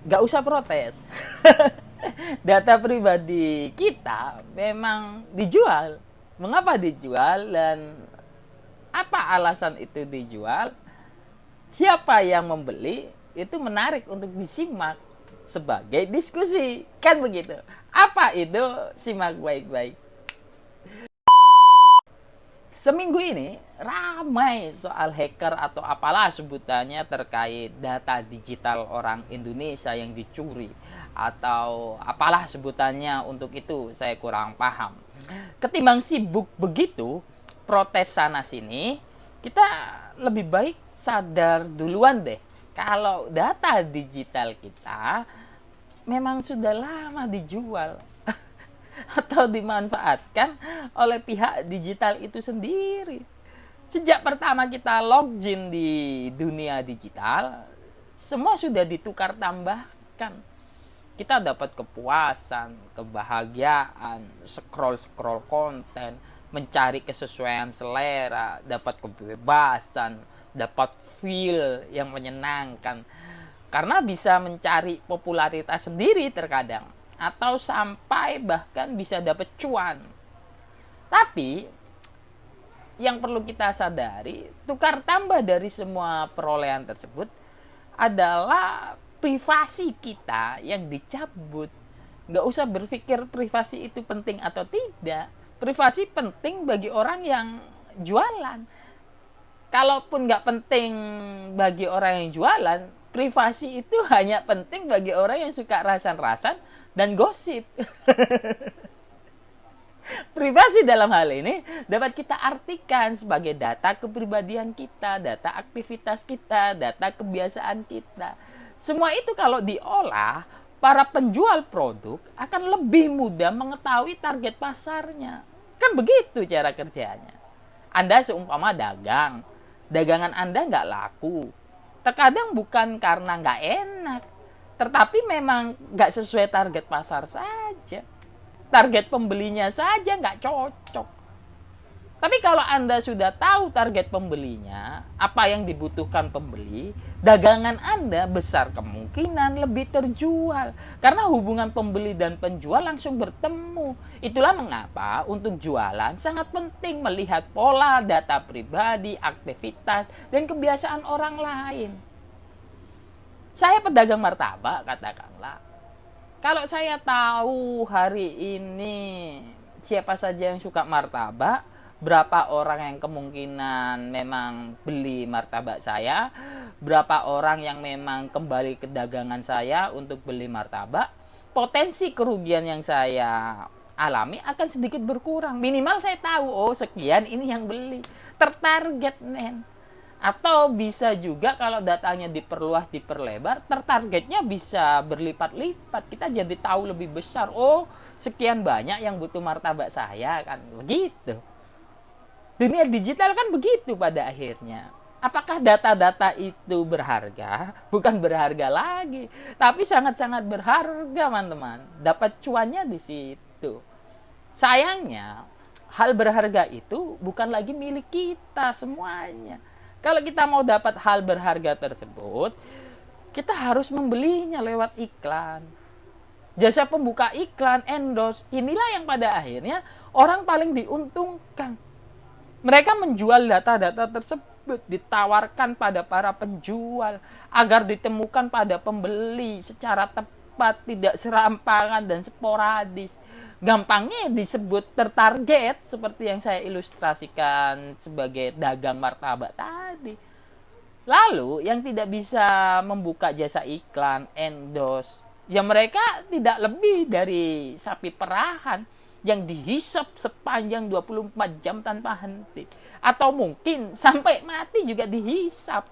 nggak usah protes. Data pribadi kita memang dijual. Mengapa dijual dan apa alasan itu dijual? Siapa yang membeli? Itu menarik untuk disimak sebagai diskusi. Kan begitu. Apa itu? Simak baik-baik. Seminggu ini ramai soal hacker atau apalah sebutannya terkait data digital orang Indonesia yang dicuri atau apalah sebutannya untuk itu, saya kurang paham. Ketimbang sibuk begitu protes sana sini, kita lebih baik sadar duluan deh kalau data digital kita memang sudah lama dijual atau dimanfaatkan oleh pihak digital itu sendiri. Sejak pertama kita login di dunia digital, semua sudah ditukar tambahkan. Kita dapat kepuasan, kebahagiaan, scroll-scroll konten, mencari kesesuaian selera, dapat kebebasan, dapat feel yang menyenangkan. Karena bisa mencari popularitas sendiri terkadang, atau sampai bahkan bisa dapat cuan. Tapi yang perlu kita sadari, tukar tambah dari semua perolehan tersebut adalah privasi kita yang dicabut. Nggak usah berpikir privasi itu penting atau tidak. Privasi penting bagi orang yang jualan. Kalaupun nggak penting bagi orang yang jualan, privasi itu hanya penting bagi orang yang suka rasan-rasan dan gosip. Privasi dalam hal ini dapat kita artikan sebagai data kepribadian kita, data aktivitas kita, data kebiasaan kita. Semua itu kalau diolah, para penjual produk akan lebih mudah mengetahui target pasarnya. Kan begitu cara kerjanya. Anda seumpama dagang, dagangan Anda nggak laku. Terkadang bukan karena nggak enak, tetapi memang nggak sesuai target pasar saja. Target pembelinya saja nggak cocok. Tapi kalau Anda sudah tahu target pembelinya, apa yang dibutuhkan pembeli, dagangan Anda besar kemungkinan lebih terjual. Karena hubungan pembeli dan penjual langsung bertemu. Itulah mengapa untuk jualan sangat penting melihat pola data pribadi, aktivitas, dan kebiasaan orang lain. Saya pedagang martabak, katakanlah. Kalau saya tahu hari ini siapa saja yang suka martabak, berapa orang yang kemungkinan memang beli martabak saya, berapa orang yang memang kembali ke dagangan saya untuk beli martabak, potensi kerugian yang saya alami akan sedikit berkurang. Minimal saya tahu, oh sekian ini yang beli, tertarget men. Atau bisa juga kalau datanya diperluas, diperlebar, tertargetnya bisa berlipat-lipat. Kita jadi tahu lebih besar, oh sekian banyak yang butuh martabak saya, kan begitu. Dunia digital kan begitu pada akhirnya. Apakah data-data itu berharga? Bukan berharga lagi, tapi sangat-sangat berharga, teman-teman. Dapat cuannya di situ. Sayangnya, hal berharga itu bukan lagi milik kita semuanya. Kalau kita mau dapat hal berharga tersebut, kita harus membelinya lewat iklan. Jasa pembuka iklan, endorse, inilah yang pada akhirnya orang paling diuntungkan. Mereka menjual data-data tersebut, ditawarkan pada para penjual agar ditemukan pada pembeli secara tepat, tidak serampangan dan sporadis. Gampangnya disebut tertarget seperti yang saya ilustrasikan sebagai dagang martabak tadi. Lalu yang tidak bisa membuka jasa iklan, endorse, ya mereka tidak lebih dari sapi perahan yang dihisap sepanjang 24 jam tanpa henti. Atau mungkin sampai mati juga dihisap.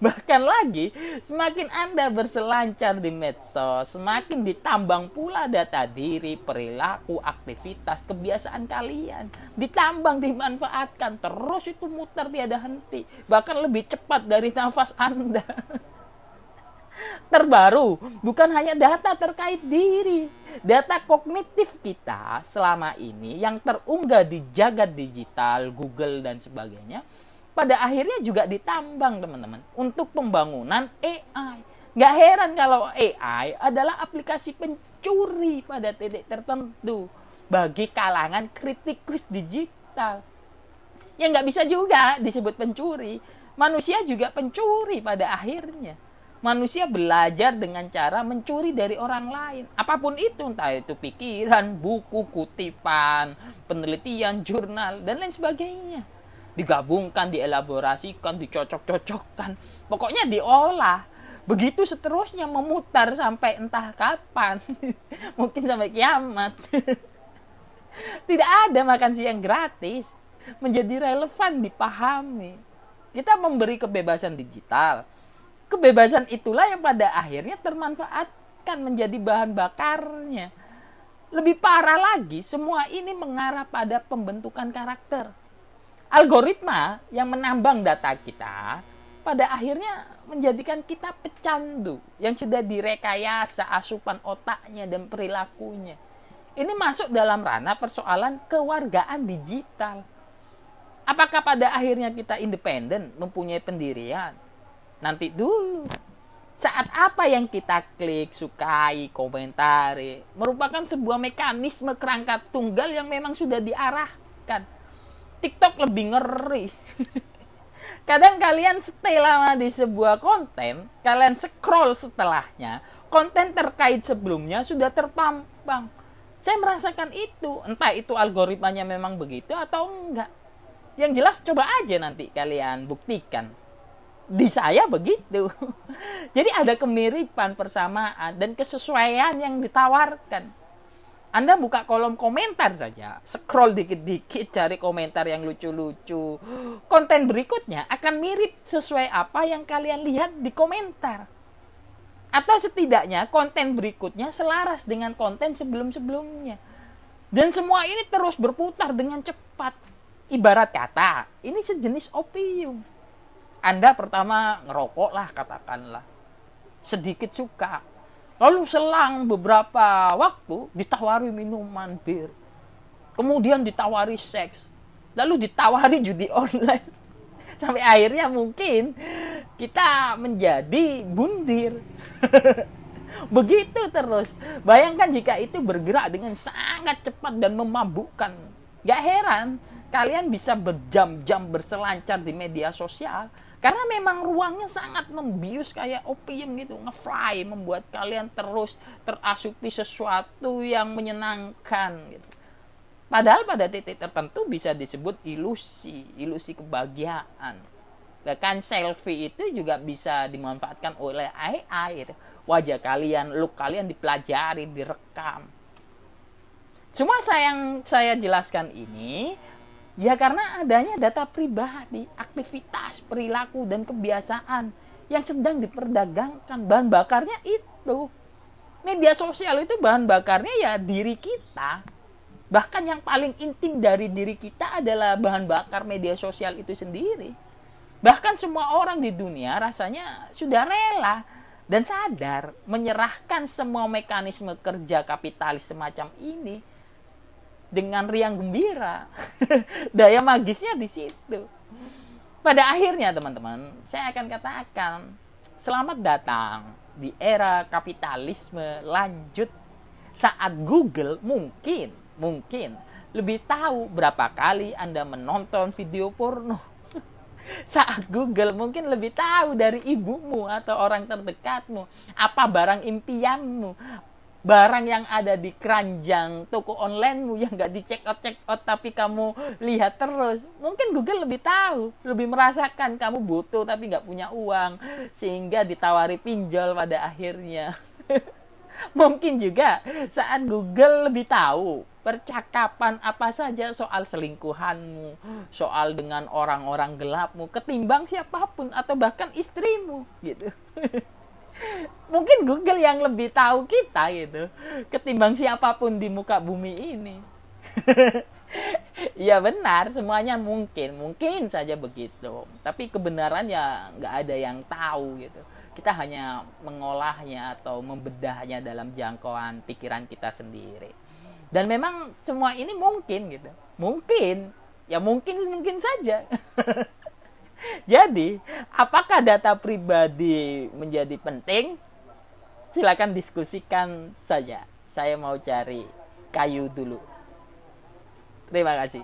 Bahkan lagi, semakin Anda berselancar di medsos, semakin ditambang pula data diri, perilaku, aktivitas, kebiasaan kalian. Ditambang, dimanfaatkan, terus itu muter tiada henti. Bahkan lebih cepat dari nafas Anda. Terbaru, bukan hanya data terkait diri, data kognitif kita selama ini yang terunggah di jagat digital, Google dan sebagainya, pada akhirnya juga ditambang teman-teman untuk pembangunan AI. Nggak heran kalau AI adalah aplikasi pencuri pada titik tertentu bagi kalangan kritikus digital. Ya nggak bisa juga disebut pencuri. Manusia juga pencuri pada akhirnya. Manusia belajar dengan cara mencuri dari orang lain. Apapun itu, entah itu pikiran, buku, kutipan, penelitian, jurnal, dan lain sebagainya. Digabungkan, dielaborasikan, dicocok-cocokkan. Pokoknya diolah. Begitu seterusnya memutar sampai entah kapan. Mungkin sampai kiamat. Tidak ada makan siang gratis. Menjadi relevan dipahami. Kita memberi kebebasan digital. Kebebasan itulah yang pada akhirnya termanfaatkan menjadi bahan bakarnya. Lebih parah lagi, semua ini mengarah pada pembentukan karakter. Algoritma yang menambang data kita pada akhirnya menjadikan kita pecandu yang sudah direkayasa asupan otaknya dan perilakunya. Ini masuk dalam ranah persoalan kewargaan digital. Apakah pada akhirnya kita independen, mempunyai pendirian? Nanti dulu. Saat apa yang kita klik, sukai, komentari, merupakan sebuah mekanisme kerangka tunggal yang memang sudah diarahkan. TikTok lebih ngeri. Kadang kalian stay lama di sebuah konten, kalian scroll setelahnya, konten terkait sebelumnya sudah terpampang. Saya merasakan itu, entah itu algoritmanya memang begitu atau enggak. Yang jelas coba aja nanti kalian buktikan. Di saya begitu. Jadi ada kemiripan, persamaan, dan kesesuaian yang ditawarkan. Anda buka kolom komentar saja, scroll dikit-dikit, cari komentar yang lucu-lucu. Konten berikutnya akan mirip sesuai apa yang kalian lihat di komentar. Atau setidaknya konten berikutnya selaras dengan konten sebelum-sebelumnya. Dan semua ini terus berputar dengan cepat. Ibarat kata, ini sejenis opium. Anda pertama ngerokok lah katakanlah. Sedikit suka. Lalu selang beberapa waktu ditawari minuman bir. Kemudian ditawari seks. Lalu ditawari judi online. Sampai akhirnya mungkin kita menjadi bundir. Begitu terus. Bayangkan jika itu bergerak dengan sangat cepat dan memabukkan. Gak heran kalian bisa berjam-jam berselancar di media sosial. Karena memang ruangnya sangat membius kayak opium gitu, nge-fly, membuat kalian terus terasupi sesuatu yang menyenangkan gitu. Padahal pada titik tertentu bisa disebut ilusi kebahagiaan. Bahkan selfie itu juga bisa dimanfaatkan oleh AI gitu. Wajah kalian, look kalian dipelajari, direkam. Cuma yang saya jelaskan ini ya karena adanya data pribadi, aktivitas, perilaku, dan kebiasaan yang sedang diperdagangkan. Bahan bakarnya itu. Media sosial itu bahan bakarnya ya diri kita. Bahkan yang paling intim dari diri kita adalah bahan bakar media sosial itu sendiri. Bahkan semua orang di dunia rasanya sudah rela dan sadar menyerahkan semua mekanisme kerja kapitalis semacam ini dengan riang gembira. Daya magisnya di situ. Pada akhirnya teman-teman, saya akan katakan selamat datang di era kapitalisme lanjut. Saat Google mungkin lebih tahu berapa kali Anda menonton video porno. Saat Google mungkin lebih tahu dari ibumu atau orang terdekatmu apa barang impianmu, barang yang ada di keranjang toko onlinemu yang nggak di check out tapi kamu lihat terus. Mungkin Google lebih tahu, lebih merasakan kamu butuh tapi nggak punya uang, sehingga ditawari pinjol pada akhirnya. Mungkin juga saat Google lebih tahu percakapan apa saja soal selingkuhanmu, soal dengan orang-orang gelapmu, ketimbang siapapun atau bahkan istrimu gitu. Mungkin Google yang lebih tahu kita gitu ketimbang siapapun di muka bumi ini. Ya benar, semuanya mungkin saja begitu. Tapi kebenaran ya nggak ada yang tahu gitu. Kita hanya mengolahnya atau membedahnya dalam jangkauan pikiran kita sendiri. Dan memang semua ini mungkin gitu. Mungkin saja. Jadi, apakah data pribadi menjadi penting? Silakan diskusikan saja. Saya mau cari kayu dulu. Terima kasih.